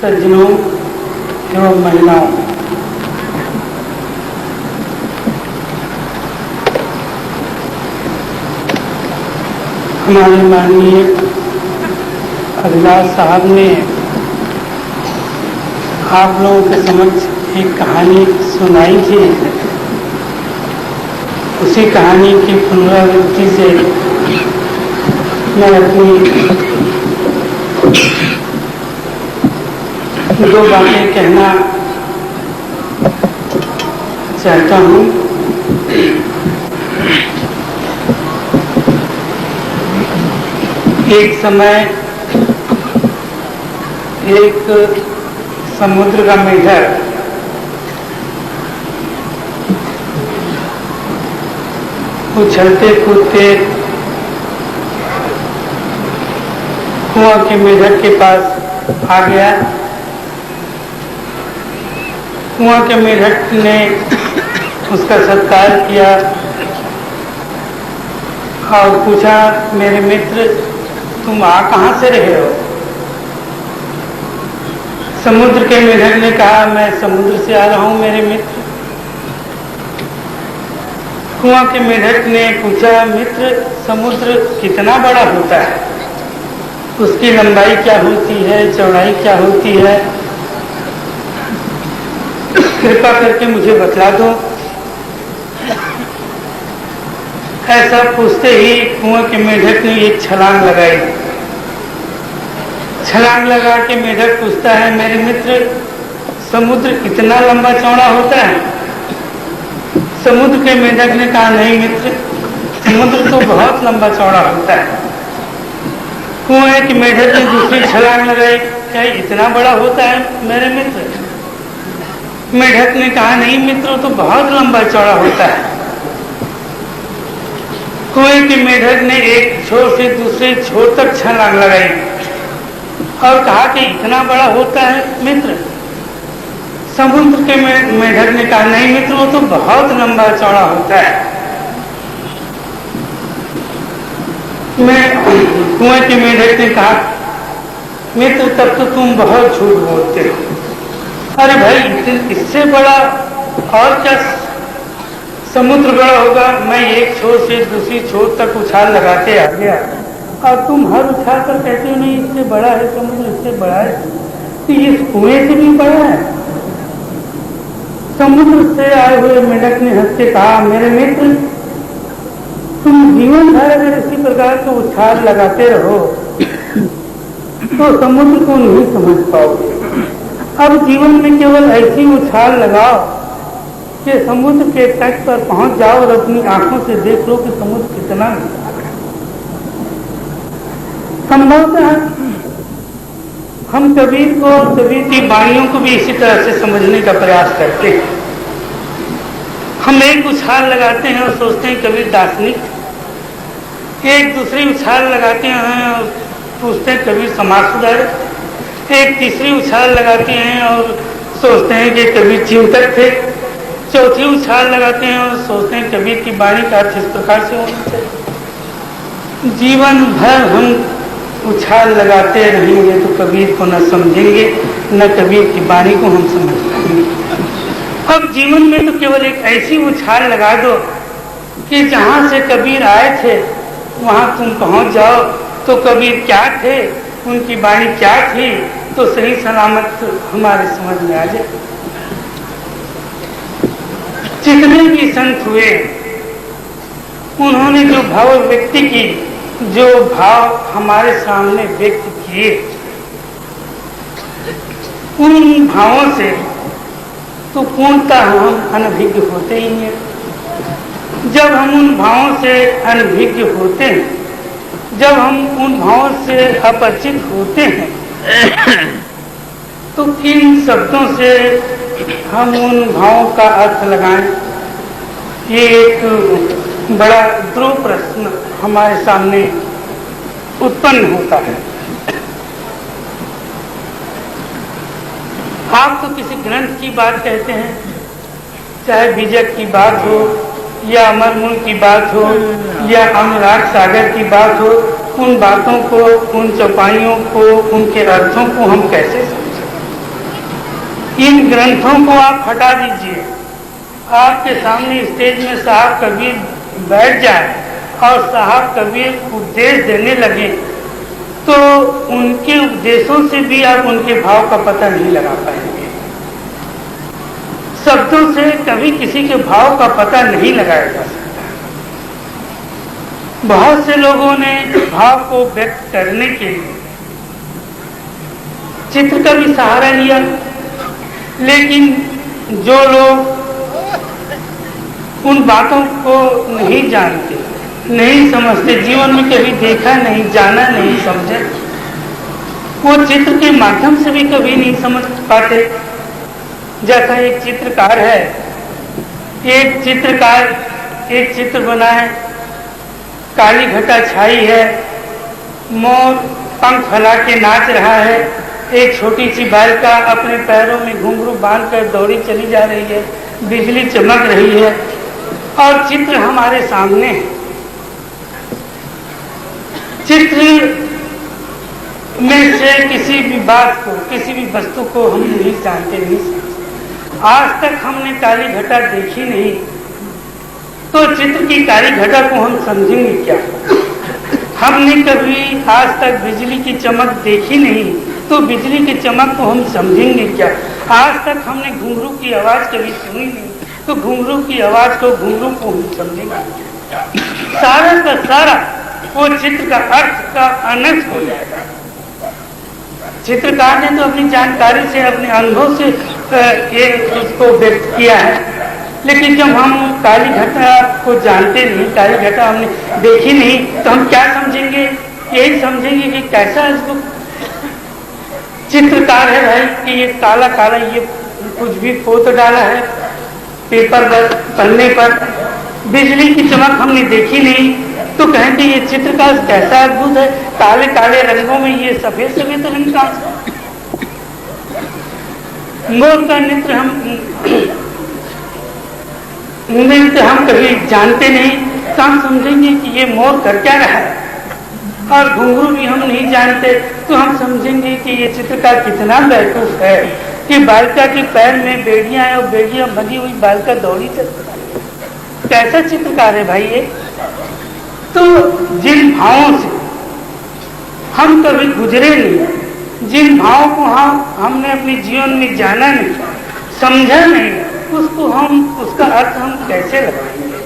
सज्जनों एवं महिलाओं, हमारे माननीय अभिलाष साहब ने आप लोगों के समक्ष एक कहानी सुनाई थी। उसी कहानी की पुनरावृत्ति से मैं अपनी दो बातें कहना चाहता हूँ। एक समय एक समुद्र का मेढक उछलते कूदते कुआं के मेढक के पास आ गया। कुआं के मेढक ने उसका सत्कार किया और पूछा, मेरे मित्र तुम आ कहाँ से रहे हो? समुद्र के मेढक ने कहा, मैं समुद्र से आ रहा हूँ मेरे मित्र। कुआं के मेढक ने पूछा, मित्र समुद्र कितना बड़ा होता है? उसकी लंबाई क्या होती है, चौड़ाई क्या होती है? कृपा करके मुझे बतला दो। ऐसा पूछते ही कुआं के मेढक ने एक छलांग लगाई। छलांग लगा के मेढक पूछता है, मेरे मित्र समुद्र कितना लंबा चौड़ा होता है? समुद्र के मेढक ने कहा, नहीं मित्र समुद्र तो बहुत लंबा चौड़ा होता है। कुएं के मेढक ने दूसरी छलांग लगाई, क्या इतना बड़ा होता है मेरे मित्र? मेढक ने कहा, नहीं मित्र तो बहुत लंबा चौड़ा होता है। कुएं के मेढक ने एक छोर से दूसरे छोर तक छलांग लगाई और कहा कि इतना बड़ा होता है मित्र? समुद्र के मेढक ने कहा, नहीं मित्र वो तो बहुत लंबा चौड़ा होता है। कुएं के मेढक ने कहा, मित्र तब तो तुम बहुत झूठ बोलते हो। अरे भाई इससे बड़ा और क्या समुद्र बड़ा होगा? मैं एक छोर से दूसरी छोर तक उछाल लगाते आ गया और तुम हर उछाल पर कहते हो नहीं इससे बड़ा है समुद्र, इससे बड़ा है। तो ये कुएं से भी बड़ा है। समुद्र से आए हुए मेढक ने हंस के कहा, मेरे मित्र तुम जीवन भर अगर इसी प्रकार के उछाल लगाते रहो तो समुद्र को नहीं समझ पाओगे। अब जीवन में केवल ऐसी उछाल लगाओ कि समुद्र के तट पर पहुंच जाओ और अपनी आंखों से देख लो कि समुद्र कितना विशाल है। संभवतः हम कबीर को और कबीर की वाणियों को भी इसी तरह से समझने का प्रयास करते हैं। हम एक उछाल लगाते हैं और सोचते हैं कबीर दार्शनिक, एक दूसरी उछाल लगाते हैं और सोचते हैं कबीर समाज सुधारक, एक तीसरी उछाल लगाते हैं और सोचते हैं कि कबीर चिंतक थे, चौथी उछाल लगाते हैं और सोचते हैं कबीर की वाणी का अर्थ इस प्रकार से होना चाहिए। जीवन भर हम उछाल लगाते रहेंगे तो कबीर को न समझेंगे, न कबीर की वाणी को हम समझ पाएंगे। अब जीवन में तो केवल एक ऐसी उछाल लगा दो कि जहाँ से कबीर आए थे वहाँ तुम पहुँच जाओ। तो कबीर क्या थे, उनकी वाणी क्या थी, तो सही सलामत हमारे समझ में आ जाए। जितने भी संत हुए उन्होंने जो भाव व्यक्ति की, जो भाव हमारे सामने व्यक्त किए, उन भावों से तो पूर्णतः हम अनभिज्ञ होते ही हैं। जब हम उन भावों से अनभिज्ञ होते हैं, जब हम उन भावों से अपरिचित होते हैं, तो किन शब्दों से हम उन भावों का अर्थ लगाएं? ये एक बड़ा ध्रुव प्रश्न हमारे सामने उत्पन्न होता है। आप तो किसी ग्रंथ की बात कहते हैं, चाहे बीजक की बात हो या अमरमूल की बात हो या अनुराग सागर की बात हो, उन बातों को, उन चौपाइयों को, उनके अर्थों को हम कैसे समझें? इन ग्रंथों को आप हटा दीजिए, आपके सामने स्टेज में साहब कबीर बैठ जाए और साहब कबीर उपदेश देने लगे तो उनके उपदेशों से भी आप उनके भाव का पता नहीं लगा पाएंगे। शब्दों से कभी किसी के भाव का पता नहीं लगाया जा सकता। बहुत से लोगों ने भाव को व्यक्त करने के लिए चित्र का भी सहारा लिया, लेकिन जो लोग उन बातों को नहीं जानते, नहीं समझते, जीवन में कभी देखा नहीं, जाना नहीं, समझे, वो चित्र के माध्यम से भी कभी नहीं समझ पाते। जैसा एक चित्रकार है, एक चित्र बना है, काली घटा छाई है, मोर पंख फैला के नाच रहा है, एक छोटी सी बालिका अपने पैरों में घुंघरू बांधकर दौड़ी चली जा रही है, बिजली चमक रही है और चित्र हमारे सामने है। चित्र में से किसी भी बात को, किसी भी वस्तु को हम नहीं जानते, नहीं समझते। आज तक हमने काली घटा देखी नहीं तो चित्र की काली घटा को हम समझेंगे क्या? हमने कभी आज तक बिजली की चमक देखी नहीं तो बिजली की चमक को हम समझेंगे क्या? आज तक हमने घुंघरू की आवाज कभी सुनी नहीं तो घुंघरू की आवाज को, घुंघरू को हम समझेंगे। सारा का सारा वो चित्र का अर्थ का अनर्थ हो जाएगा। चित्रकार ने तो अपनी जानकारी से, अपने अनुभव से उसको व्यक्त किया है, लेकिन जब हम काली घटा को जानते नहीं, काली घटा हमने देखी नहीं, तो हम क्या समझेंगे? यही समझेंगे कि कैसा अद्भुत चित्रकार है भाई कि ये काला काला ये कुछ भी पोत डाला है पेपर पर, पन्ने पर। बिजली की चमक हमने देखी नहीं तो कहेंगे ये चित्र का कैसा अद्भुत है, काले काले रंगों में ये सफेद सफेद रंग का मोर का नृत्य हम कभी जानते नहीं तो हम समझेंगे कि ये मोर कर क्या रहा है। और घुंघरू भी हम नहीं जानते तो हम समझेंगे कि ये चित्रकार कितना बेवकूफ है कि बालिका के पैर में बेड़ियां हैं और बेड़ियां बंधी हुई बालिका दौड़ी चलती। कैसा चित्रकार है भाई ये? तो जिन भावों से हम कभी गुजरे नहीं, जिन भावों को हमने अपने जीवन में जाना नहीं, समझा नहीं, उसका अर्थ हम कैसे लगाएंगे?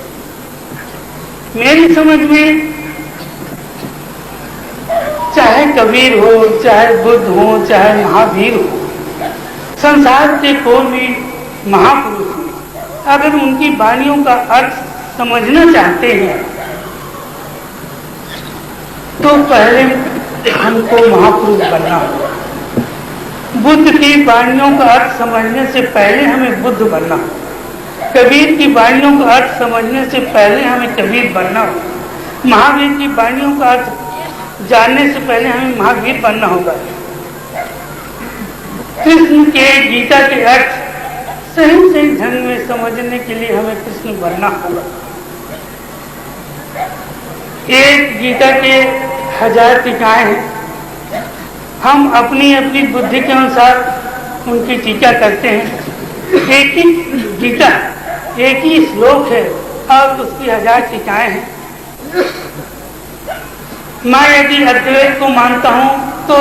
मेरी समझ में चाहे कबीर हो, चाहे बुद्ध हो, चाहे महावीर हो, संसार के कोई भी महापुरुष हो, अगर उनकी वाणियों का अर्थ समझना चाहते हैं तो पहले हमको महापुरुष बनना होगा। बुद्ध की वाणियों का अर्थ समझने से पहले हमें बुद्ध बनना होगा। कबीर की वाणियों का अर्थ समझने से पहले हमें कबीर बनना होगा। महावीर की वाणियों का अर्थ जानने से पहले हमें महावीर बनना होगा। कृष्ण के गीता के अर्थ सही ढंग में समझने के लिए हमें कृष्ण बनना होगा। एक गीता के 1000 टीकाएं हैं, हम अपनी अपनी बुद्धि के अनुसार उनकी टीका करते हैं। एक ही गीता, एक ही श्लोक है और उसकी 1000 टीकाएं हैं। मैं यदि अद्वैत को मानता हूं तो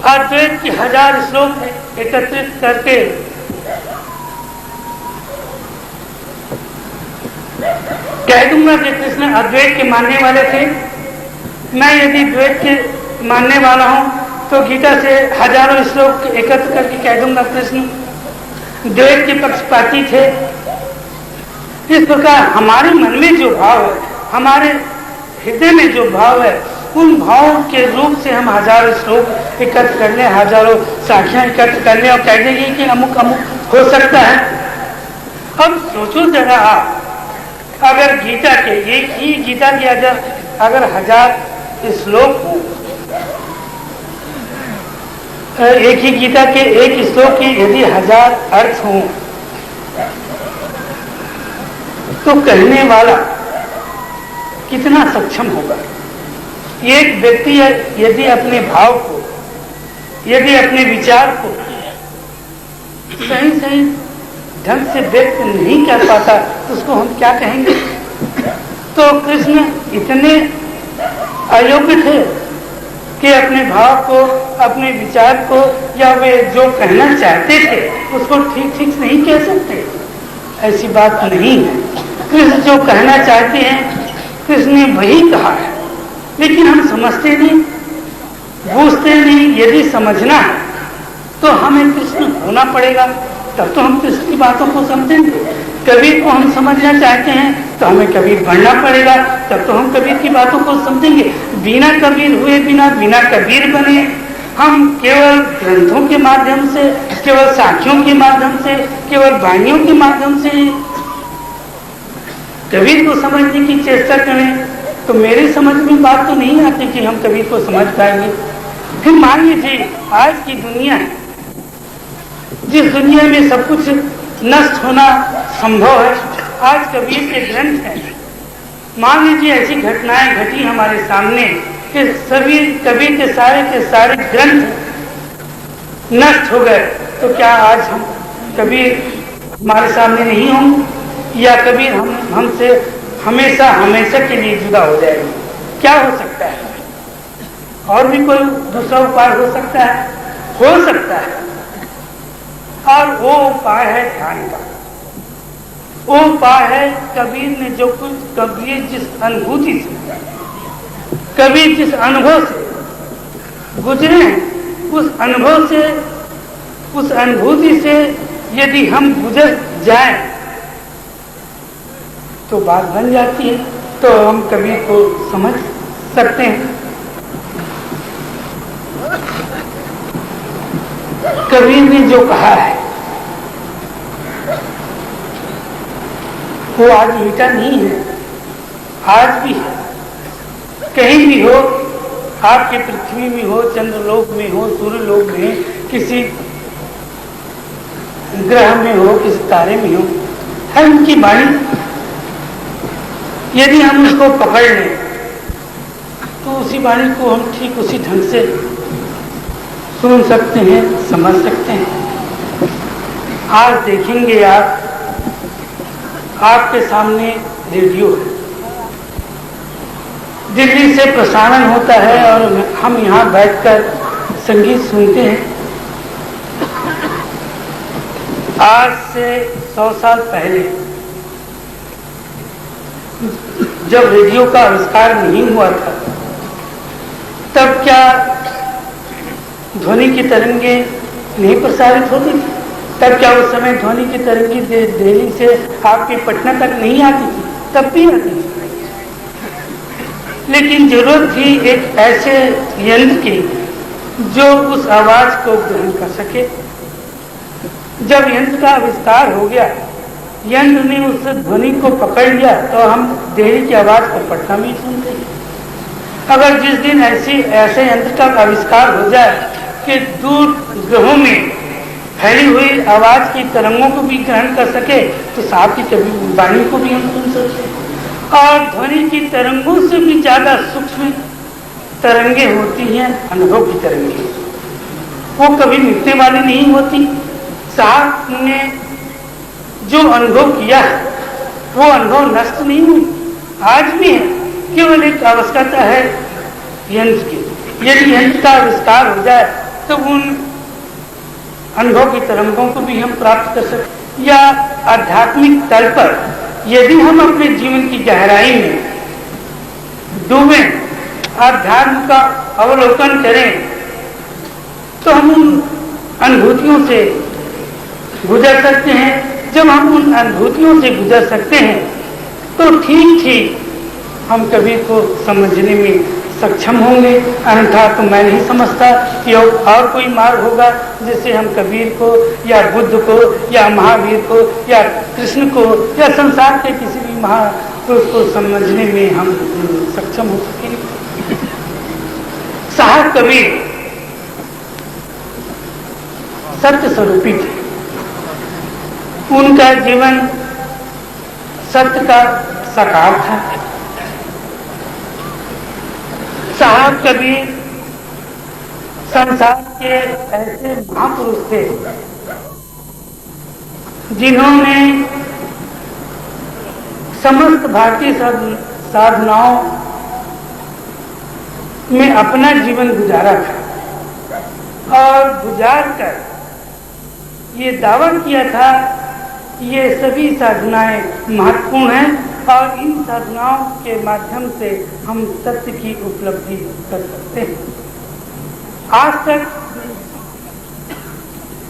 अद्वैत की 1000 श्लोक एकत्रित करके कह दूंगा कि कृष्ण अद्वैत के मानने वाले थे। मैं यदि द्वैत के मानने वाला हूं तो गीता से हजारों श्लोक एकत्र करके कह दूंगा कृष्ण द्वैत के पक्षपाती थे। इस प्रकार हमारे मन में जो भाव है, हमारे हृदय में जो भाव है, उन भावों के रूप से हम हजारों श्लोक एकत्र कर लें, हजारों साखियां एकत्र कर लें और कह देंगे कि अमुक अमुक हो सकता है। अब सोचो जरा आप, अगर गीता के एक ही गीता के अगर 1000 श्लोक हो, एक ही गीता के एक श्लोक के यदि 1000 अर्थ हों तो कहने वाला कितना सक्षम होगा। एक व्यक्ति यदि अपने भाव को यदि अपने विचार को सही सही ढंग से व्यक्त नहीं कर पाता तो उसको हम क्या कहेंगे। तो कृष्ण इतने अयोग्य थे कि अपने भाव को, अपने विचार को या वे जो कहना चाहते थे उसको ठीक ठीक नहीं कह सकते। ऐसी बात नहीं है। कृष्ण जो कहना चाहते हैं कृष्ण ने वही कहा है, लेकिन हम समझते नहीं, बूझते नहीं। यदि समझना है तो हमें कृष्ण होना पड़ेगा, तब तो हम कृष्ण की बातों को समझेंगे। कबीर को हम समझना चाहते हैं तो हमें कबीर बनना पड़ेगा, तब तो हम कबीर की बातों को समझेंगे। बिना कबीर हुए बिना कबीर बने हम केवल ग्रंथों के माध्यम से, केवल साखियों के माध्यम से, केवल वाणियों के माध्यम से कबीर को समझने की चेष्टा करें तो मेरी समझ में बात तो नहीं आती कि हम कबीर को समझ पाएंगे। फिर मान लीजिए आज की दुनिया है, जिस दुनिया में सब कुछ नष्ट होना संभव है, आज कबीर के ग्रंथ हैं। मान लीजिए ऐसी घटनाएं घटी हमारे सामने कि सभी कबीर के सारे ग्रंथ नष्ट हो गए, तो क्या आज हम कबीर हमारे सामने नहीं होंगे या कबीर हमसे हमेशा हमेशा के लिए जुदा हो जाएगी? क्या हो सकता है? और भी कोई दूसरा उपाय हो सकता है? हो सकता है, और वो उपाय है ध्यान का। वो उपाय है कबीर ने जो कुछ, कबीर जिस अनुभूति से, कबीर जिस अनुभव से गुजरे हैं, उस अनुभव से, उस अनुभूति से यदि हम गुजर जाएं तो बात बन जाती है, तो हम कबीर को समझ सकते हैं। कबीर ने जो कहा है वो आज मिटा नहीं है, आज भी है। कहीं भी हो, आपके पृथ्वी में हो, चंद्रलोक में हो, सूर्यलोक में, किसी ग्रह में हो, किसी तारे में हो, है उनकी वाणी। यदि हम उसको पकड़ लें तो उसी वाणी को हम ठीक उसी ढंग से सुन सकते हैं, समझ सकते हैं। आज देखेंगे आप, आपके सामने रेडियो है, दिल्ली से प्रसारण होता है और हम यहाँ बैठकर संगीत सुनते हैं। आज से 100 साल पहले जब रेडियो का आविष्कार नहीं हुआ था, तब क्या ध्वनि की तरंगे नहीं प्रसारित होती थी? तब क्या उस समय ध्वनि की तरंगे दिल्ली से आपके पटना तक नहीं आती थी? तब भी आती थी, लेकिन जरूरत थी एक ऐसे यंत्र की जो उस आवाज को ग्रहण कर सके। जब यंत्र का आविष्कार हो गया, यंत्र ने उस ध्वनि को पकड़ लिया, तो हम दिल्ली की आवाज को पटना में सुनते हैं। अगर जिस दिन ऐसे यंत्र का आविष्कार हो जाए कि दूर ग्रहों में फैली हुई आवाज की तरंगों को भी ग्रहण कर सके, तो साथ ही कभी वाणी को भी हम सुन सकते हैं। और ध्वनि की तरंगों से भी ज्यादा सूक्ष्म तरंगे होती हैं अनुभव की तरंगे, वो कभी मिटने वाली नहीं होती। साहब ने जो अनुभव किया है वो अनुभव नष्ट नहीं हुई, आज भी है, केवल एक आवश्यकता है यंत्र की। यदि यंत्र का आविष्कार हो जाए तो उन अनुभव की तरंगों को भी हम प्राप्त कर सकते। या आध्यात्मिक तल पर यदि हम अपने जीवन की गहराई में डूबे, आध्यात्म का अवलोकन करें, तो हम उन अनुभूतियों से गुजर सकते हैं। जब हम उन अनुभूतियों से गुजर सकते हैं तो ठीक ठीक हम कबीर को समझने में सक्षम होंगे। अन्यथा तो मैं नहीं समझता कि और कोई मार्ग होगा जिससे हम कबीर को या बुद्ध को या महावीर को या कृष्ण को या संसार के किसी भी महापुरुष को समझने में हम सक्षम हो सकेंगे। साहब कबीर सत्य स्वरूपी थे, उनका जीवन सत्य का साकार था। साहब कबीर संसार के ऐसे महापुरुष थे जिन्होंने समस्त भारतीय साधनाओं में अपना जीवन गुजारा था और गुजार कर ये दावा किया था कि ये सभी साधनाएं महत्वपूर्ण हैं और इन साधनाओं के माध्यम से हम सत्य की उपलब्धि कर सकते हैं। आज तक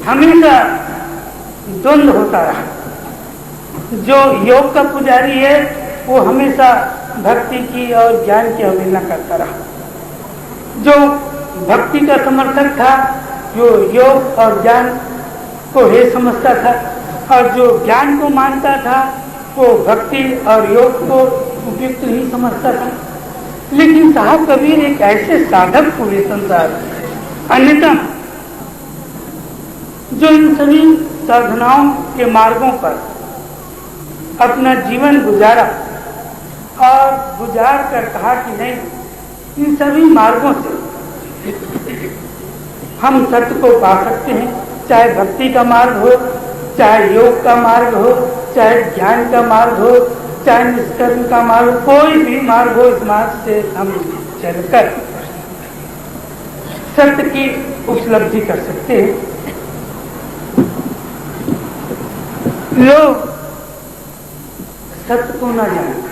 हमेशा द्वंद्व होता रहा। जो योग का पुजारी है वो हमेशा भक्ति की और ज्ञान की अवहेलना करता रहा। जो भक्ति का समर्थक था जो योग और ज्ञान को हे समझता था और जो ज्ञान को मानता था वो भक्ति और योग को उपयुक्त नहीं समझता था। लेकिन साहब कबीर एक ऐसे साधक हुए संसार अन्यतम जो इन सभी साधनाओं के मार्गों पर अपना जीवन गुजारा और गुजार कर कहा कि नहीं इन सभी मार्गों से हम सत्य को पा सकते हैं, चाहे भक्ति का मार्ग हो, चाहे योग का मार्ग हो, चाहे ज्ञान का मार्ग हो, चाहे निष्कर्म का मार्ग, कोई भी मार्ग हो, इस मार्ग से हम चलकर सत्य की उपलब्धि कर सकते हैं। लोग सत्य को न जानकर,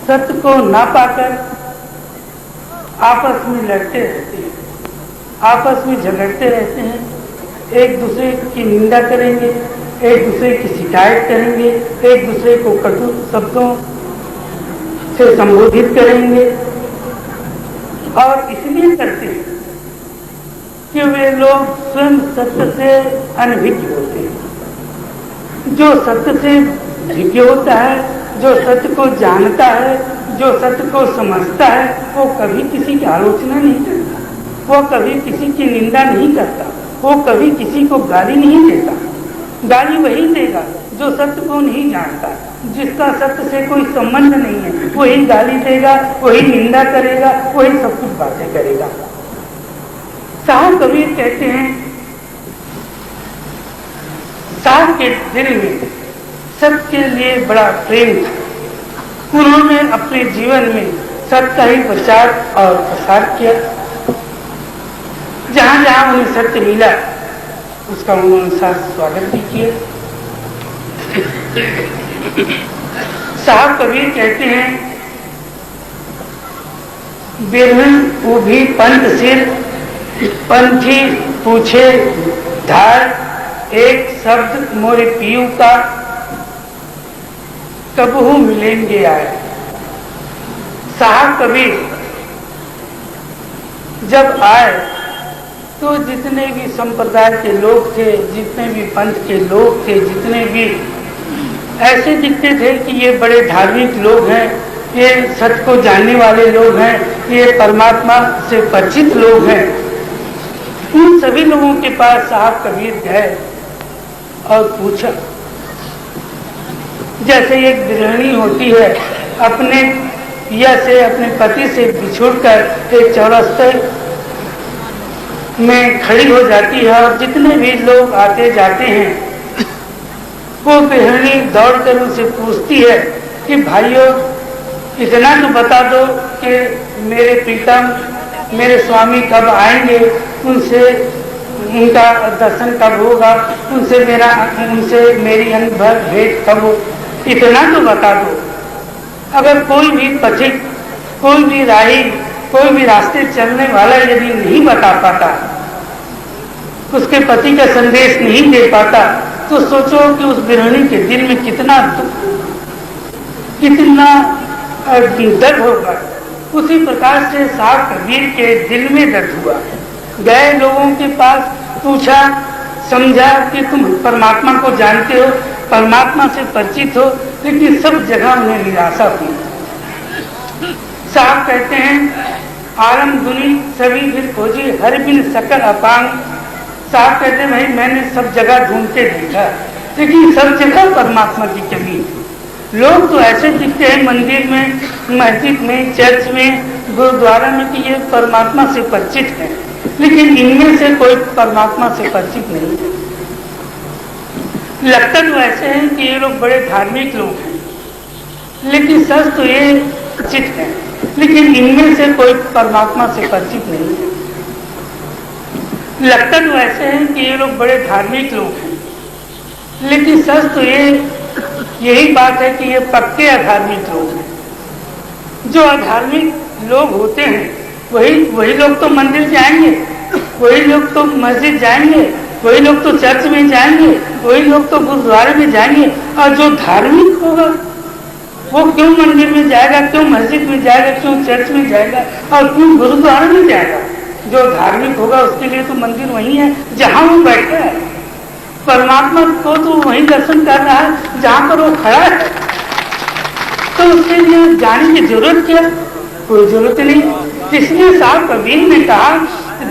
सत्य को ना पाकर आपस में लड़ते रहते हैं, आपस में झगड़ते रहते हैं, एक दूसरे की निंदा करेंगे, एक दूसरे की शिकायत करेंगे, एक दूसरे को कटु शब्दों से संबोधित करेंगे और इसलिए करते हैं कि वे लोग स्वयं सत्य से अनभिज्ञ होते हैं। जो सत्य से भिज्ञ होता है, जो सत्य को जानता है, जो सत्य को समझता है, वो कभी किसी की आलोचना नहीं करता, वो कभी किसी की निंदा नहीं करता, वो कभी किसी को गाली नहीं देता। गाली वही देगा जो सत्य को नहीं जानता, जिसका सत्य से कोई संबंध नहीं है, वही गाली देगा, वही निंदा करेगा, वही सब कुछ बातें करेगा। साहब कबीर कहते हैं साहब के दिल में सत्य के लिए बड़ा प्रेम था। उन्होंने अपने जीवन में सत्य का ही प्रचार और प्रसार किया। जहां जहां उन्हें सत्य मिला उसका उन्होंने स्वागत भी किया। साहब कबीर कहते हैं बिरहन उभी पंथ सिर पंथी पूछे धार एक शब्द मोरे पीयू का कबहू मिलेंगे आए। साहब कबीर जब आए तो जितने भी संप्रदाय के लोग थे, जितने भी पंथ के लोग थे, जितने भी ऐसे दिखते थे कि ये बड़े धार्मिक लोग हैं, ये सत्य को जानने वाले लोग हैं, ये परमात्मा से परिचित लोग हैं, उन सभी लोगों के पास साहब कबीर गए और पूछा। जैसे एक गृहिणी होती है अपने पिया से, अपने पति से बिछुड़कर एक चौरस्ते में खड़ी हो जाती है और जितने भी लोग आते जाते हैं वो गृहिणी दौड़कर उनसे पूछती है कि भाइयों इतना तो बता दो कि मेरे प्रीतम मेरे स्वामी कब आएंगे, उनसे उनका दर्शन कब होगा, उनसे मेरी अनुभव भेंट कब हो, इतना तो बता दो। अगर कोई भी पथिक, कोई भी राही, कोई भी रास्ते चलने वाला यदि नहीं बता पाता, उसके पति का संदेश नहीं दे पाता, तो सोचो कि उस गृहिणी के दिल में कितना दुख, कितना दर्द होगा। उसी प्रकार से साहब कबीर के दिल में दर्द हुआ। गए लोगों के पास, पूछा, समझा कि तुम परमात्मा को जानते हो, परमात्मा से परिचित हो, लेकिन सब जगह उन्हें निराशा हुई। साहब कहते हैं आलम दुनी सभी फिर खोजी हर बिन सकल अपांग। साहब कहते हैं भाई मैंने सब जगह ढूंढते देखा, लेकिन सब जगह परमात्मा की कमी है। लोग तो ऐसे दिखते हैं मंदिर में, मस्जिद में, चर्च में, गुरुद्वारा में कि ये परमात्मा से परिचित हैं, लेकिन इनमें से कोई परमात्मा से परिचित नहीं है। लगता तो ऐसे है कि ये लोग बड़े धार्मिक लोग हैं, लेकिन सच तो ये चित है, लेकिन इनमें से कोई परमात्मा से परिचित नहीं है। लगता तो ऐसे है कि ये लोग बड़े धार्मिक लोग हैं, लेकिन सच तो यही बात है कि ये पक्के अधार्मिक लोग हैं। जो अधार्मिक लोग होते हैं वही लोग तो मंदिर जाएंगे, वही लोग तो मस्जिद जाएंगे, वही लोग तो चर्च में जाएंगे, वही लोग तो गुरुद्वारे में जाएंगे। और जो धार्मिक होगा वो क्यों मंदिर में जाएगा, क्यों मस्जिद में जाएगा, क्यों चर्च में जाएगा और क्यों गुरुद्वारे में जाएगा? जो धार्मिक होगा उसके लिए तो मंदिर वही है जहां वो बैठा है। परमात्मा को तो वही दर्शन कर रहा है जहां पर वो खड़ा है। तो उसके लिए जाने की जरूरत क्या? कोई जरूरत नहीं। इसलिए साहब कबीर ने कहा,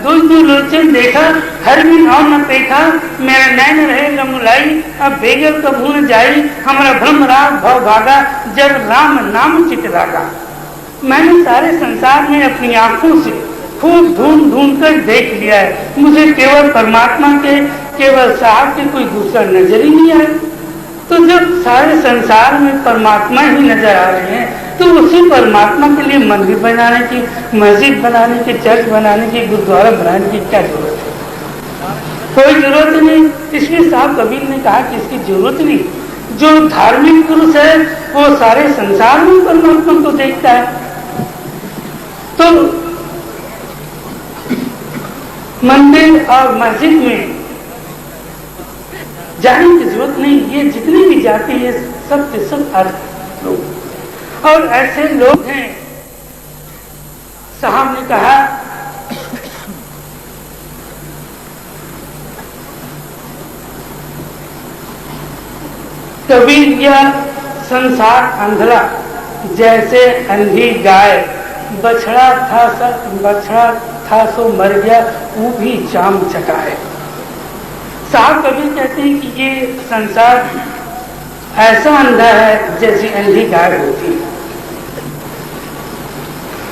दुष्ट लोचन देखा हर भी नाव न देखा, मेरा नैन रहे लमुलाई, अब बेगल कबू न जाई, हमारा भ्रम राग भव भागा, जब राम नाम चित लागा। मैंने सारे संसार में अपनी आंखों से खूब ढूंढ ढूंढ कर देख लिया है, मुझे केवल परमात्मा के, केवल साहब के कोई दूसरा नजर ही नहीं आया। तो जब सारे संसार में परमात्मा ही नजर आ रहे हैं तो उसी परमात्मा के लिए मंदिर बनाने की, मस्जिद बनाने की, चर्च बनाने की, गुरुद्वारा बनाने की क्या जरूरत है? कोई जरूरत नहीं। इसलिए साहब कबीर ने कहा कि इसकी जरूरत नहीं। जो धार्मिक पुरुष है वो सारे संसार में परमात्मा को देखता है। तो मंदिर और मस्जिद में जाने की जरूरत नहीं। ये जितने भी जाते हैं सब के सब अर्थ लोग, और ऐसे लोग हैं। साहब ने कहा कबीर यह संसार अंधला जैसे अंधी गाय, बछड़ा था सो मर गया वो भी जाम चकाए। साहब कबीर कहते हैं कि ये संसार ऐसा अंधा है जैसे अंधी गाय होती है।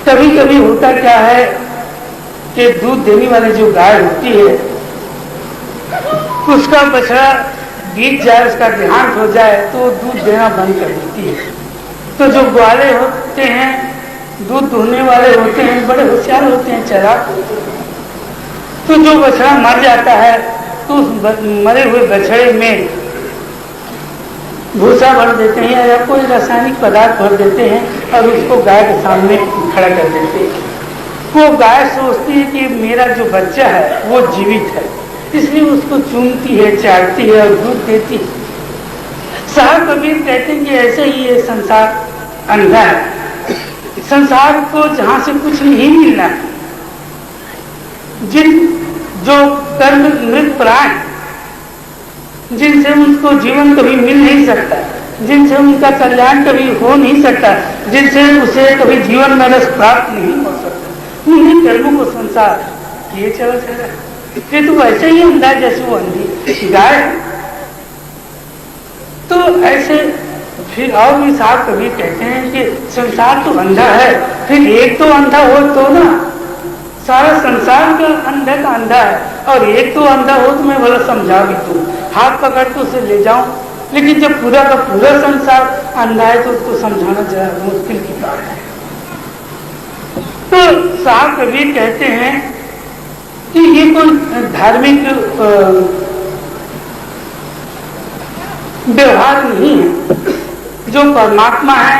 कभी कभी होता क्या है कि दूध देने वाली जो गाय होती है उसका बछड़ा बीत जाए, उसका देहांत हो जाए तो दूध देना बंद कर देती है। तो जो ग्वाले होते हैं, दूध दुहने वाले होते हैं, बड़े होशियार होते हैं, चालाक होते हैं। तो जो बछड़ा मर जाता है तो उस मरे हुए बछड़े में भूसा भर देते हैं या कोई रासायनिक पदार्थ भर देते हैं और उसको गाय के सामने खड़ा कर देते हैं। वो गाय सोचती है कि मेरा जो बच्चा है वो जीवित है, इसलिए उसको चूमती है, चाटती है और दूध देती है। साहब कबीर कहते हैं कि ऐसे ही ये संसार अंधा है। संसार को जहां से कुछ नहीं मिलना है, जो कर्म मृत प्राण, जिनसे उनको जीवन कभी मिल नहीं सकता, जिनसे उनका कल्याण कभी हो नहीं सकता, जिनसे उसे कभी जीवन में रस प्राप्त नहीं हो सकता, उन्हीं कर्मों को संसार किए चला जा रहा है। ये तो वैसे ही अंधा जैसे वो अंधी गाय है। तो ऐसे फिर और भी साहब कभी कहते हैं कि संसार तो अंधा है, फिर एक तो अंधा हो तो ना, सारा संसार का अंधा का अंधा है और एक तो अंधा हो तो मैं भला समझा भी दूं, हाथ पकड़ के उसे ले जाऊं। लेकिन जब पूरा का पूरा संसार अंधा है तो उसको समझाना जरा मुश्किल की बात है। तो साहब कबीर कहते हैं कि ये कोई धार्मिक व्यवहार नहीं है। जो परमात्मा है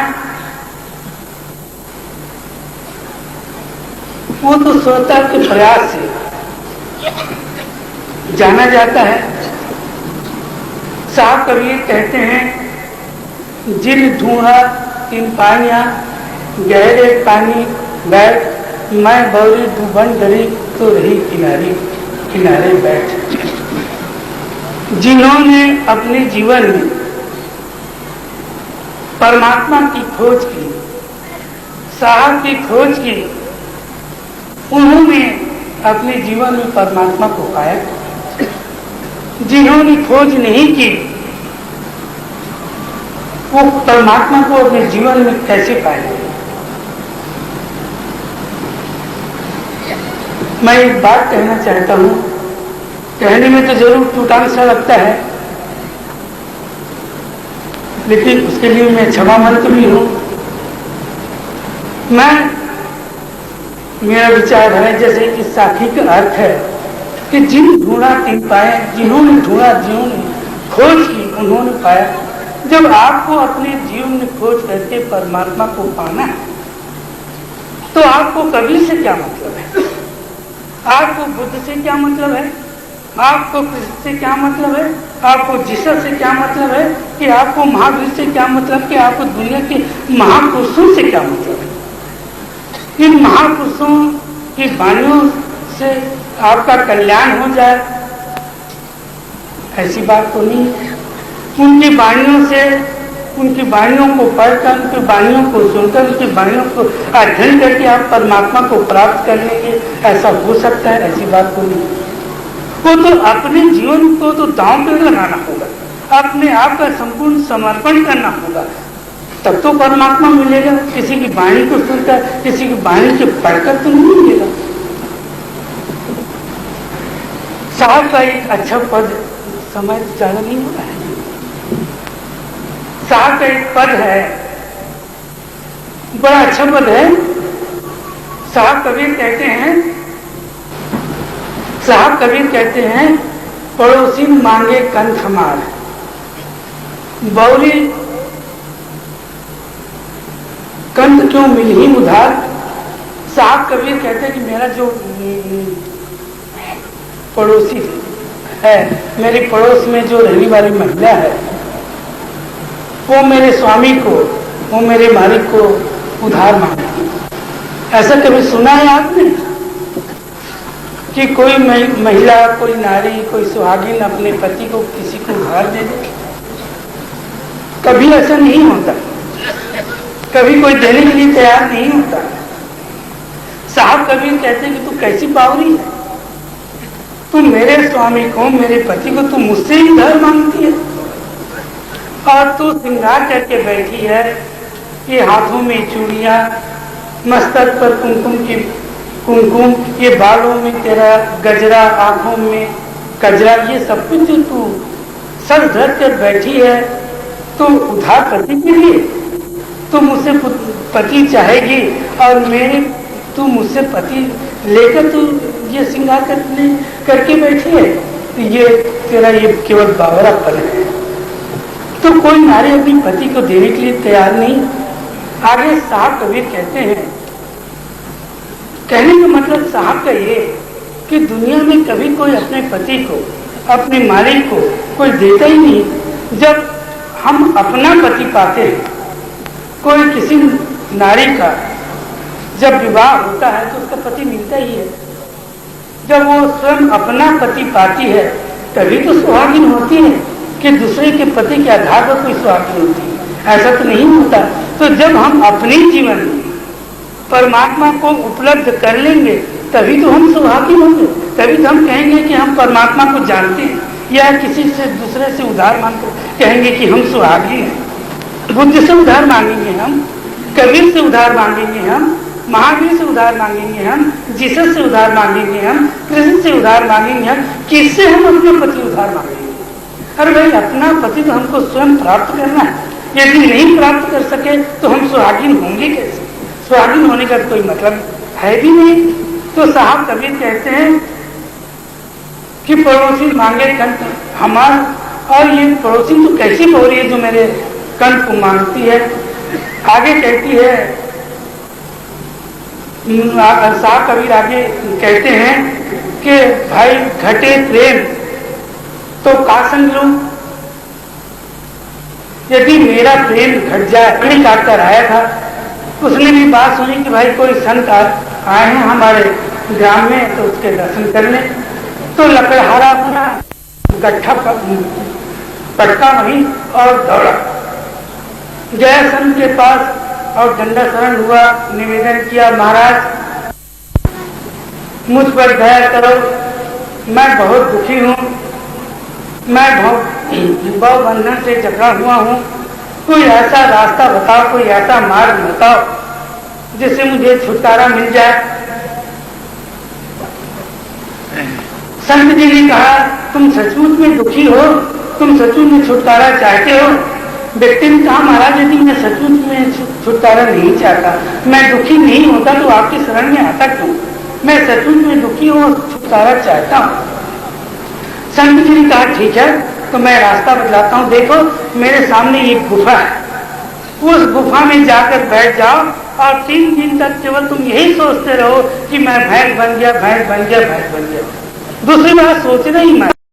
वो तो स्वतः के प्रयास से जाना जाता है। साहब कबीर कहते हैं जिन ढूंढा तीन पानियां, गहरे पानी बैठ, मैं बौरी डूबन डरी तो रही किनारे किनारे बैठ। जिन्होंने अपने जीवन में परमात्मा की खोज की, साहब की खोज की, उन्होंने अपने जीवन में परमात्मा को पाया। जिन्होंने खोज नहीं की वो परमात्मा को अपने जीवन में कैसे पाएंगे? मैं एक बात कहना चाहता हूं, कहने में तो जरूर टूटान सा लगता है, लेकिन उसके लिए मैं क्षमामंत भी हूं। मेरा विचार है जैसे कि साखी का अर्थ है कि जिन ढूंढा तिन पाए, जिन्होंने ढूंढा जिन्होंने खोज की उन्होंने पाया। जब आपको अपने जीवन में खोज करके परमात्मा को पाना है तो आपको कबीर से क्या मतलब है, आपको बुद्ध से क्या मतलब है, आपको कृष्ण से क्या मतलब है, आपको जीसस से क्या मतलब है, कि आपको महावीर से क्या मतलब, कि आपको दुनिया के महापुरुषों से क्या मतलब है। इन महापुरुषों की वाणियों से आपका कल्याण हो जाए ऐसी बात तो नहीं है। उनकी वाणियों से, उनकी वाणियों को पढ़कर, उनकी वाणियों को सुनकर, उनकी वाणियों को अध्ययन करके आप परमात्मा को प्राप्त कर लेंगे, ऐसा हो सकता है, ऐसी बात तो नहीं। वो तो अपने जीवन को तो दांव पे लगाना होगा, अपने आप का संपूर्ण समर्पण करना होगा, तब तो परमात्मा मिलेगा। किसी की वाणी को सुनकर, किसी की वाणी को पढ़कर तो नहीं मिलेगा। साहब का एक अच्छा पद, समय ज्यादा नहीं हो रहा है, साहब का एक पद है, बड़ा अच्छा पद है। साहब कबीर कहते हैं, साहब कबीर कहते हैं, पड़ोसी मांगे कंठ हमार, बौरी कंठ क्यों मिल ही उधार। साहब कबीर कहते हैं कि मेरा जो पड़ोसी है, मेरे पड़ोस में जो रहने वाली महिला है, वो मेरे स्वामी को, वो मेरे मालिक को उधार मांगती। ऐसा कभी सुना है आपने कि कोई महिला, कोई नारी, कोई सुहागिन अपने पति को किसी को उधार दे दे? कभी ऐसा नहीं होता, कभी कोई देने के लिए तैयार नहीं होता। साहब कबीर कहते हैं कि तू कैसी बावरी है, तू मेरे स्वामी को, मेरे पति को, तू मुझसे ही उधार मांगती है, और तू श्रृंगार करके बैठी है, ये हाथों में चूड़ियां, मस्तक पर कुमकुम, ये बालों में तेरा गजरा, आंखों में कजरा, ये सब कुछ जो तू सर धर कर बैठी है, तो उधार पति के लिए तू मुझसे पति चाहेगी, और तू मुझसे पति लेकर तू ये श्रृंगार करके बैठी है, ये तेरा ये केवल बावरापन है। तो कोई नारी अपनी पति को देने के लिए तैयार नहीं। आगे साहब कबीर कहते हैं, कहने का मतलब साहब का ये कि दुनिया में कभी कोई अपने पति को, अपने मालिक को कोई देता ही नहीं। जब हम अपना पति पाते हैं, कोई किसी नारी का जब विवाह होता है तो उसका पति मिलता ही है। जब वो स्वयं अपना पति पाती है तभी तो सुहागिन होती है, कि दूसरे के पति के आधार पर कोई सुहागिन होती है, ऐसा तो नहीं होता। तो जब हम अपने जीवन में परमात्मा को उपलब्ध कर लेंगे तभी तो हम सुहागिन होंगे, तभी तो हम कहेंगे कि हम परमात्मा को जानते हैं, या किसी से दूसरे से उधार मांग कर कहेंगे कि हम सुहागिन हैं। बुद्ध से उधार मांगेंगे हम, कबीर से उधार मांगेंगे हम, महावीर से उधार मांगेंगे हम, जीसस से उधार मांगेंगे हम, कृष्ण से उधार मांगेंगे हम, किससे हम अपने पति उधार मांगेंगे? अरे भाई, अपना पति तो हमको स्वयं प्राप्त करना है। यदि नहीं प्राप्त कर सके तो हम सुहागिन होंगे कैसे? सुहागिन होने का कोई मतलब है भी नहीं। तो साहब कबीर कहते हैं कि पड़ोसी मांगे कंठ हमार, और ये पड़ोसी तो कैसी हो रही है जो मेरे कंठ को मांगती है। आगे कहती है, साहब कबीर आगे कहते हैं कि भाई घटे प्रेम तो का संग लूं, यदि मेरा प्रेम घट जाए। नहीं काट कर आया था, उसने भी बात सुनी कि भाई कोई संत आए हैं हमारे ग्राम में, तो उसके दर्शन कर ले। तो लकड़हारा अपना गट्ठा पटका वहीं और दौड़ा, गया संत के पास और दंडा शरण हुआ, निवेदन किया, महाराज मुझ पर दया करो, मैं बहुत दुखी हूँ, मैं बहुत बंधन से जकड़ा हुआ हूँ, कोई ऐसा रास्ता बताओ, कोई ऐसा मार्ग बताओ जिससे मुझे छुटकारा मिल जाए। संत जी ने कहा, तुम सचमुच में दुखी हो, तुम सचमुच में छुटकारा चाहते हो? व्यक्ति ने कहा, महाराज यदि मैं सचमुच में छुटकारा नहीं चाहता, मैं दुखी नहीं होता तो आपकी शरण में आता क्यों? मैं सचमुच में दुखी हूं, छुटकारा चाहता हूं। संत जी ने कहा, ठीक है, तो मैं रास्ता बतलाता हूं। देखो मेरे सामने एक गुफा है, उस गुफा में जाकर बैठ जाओ और 3 दिन तक केवल तुम यही सोचते रहो कि मैं भैंस बन गया, भैंस बन गया, भैंस बन गया। दूसरी बात सोचना ही मत।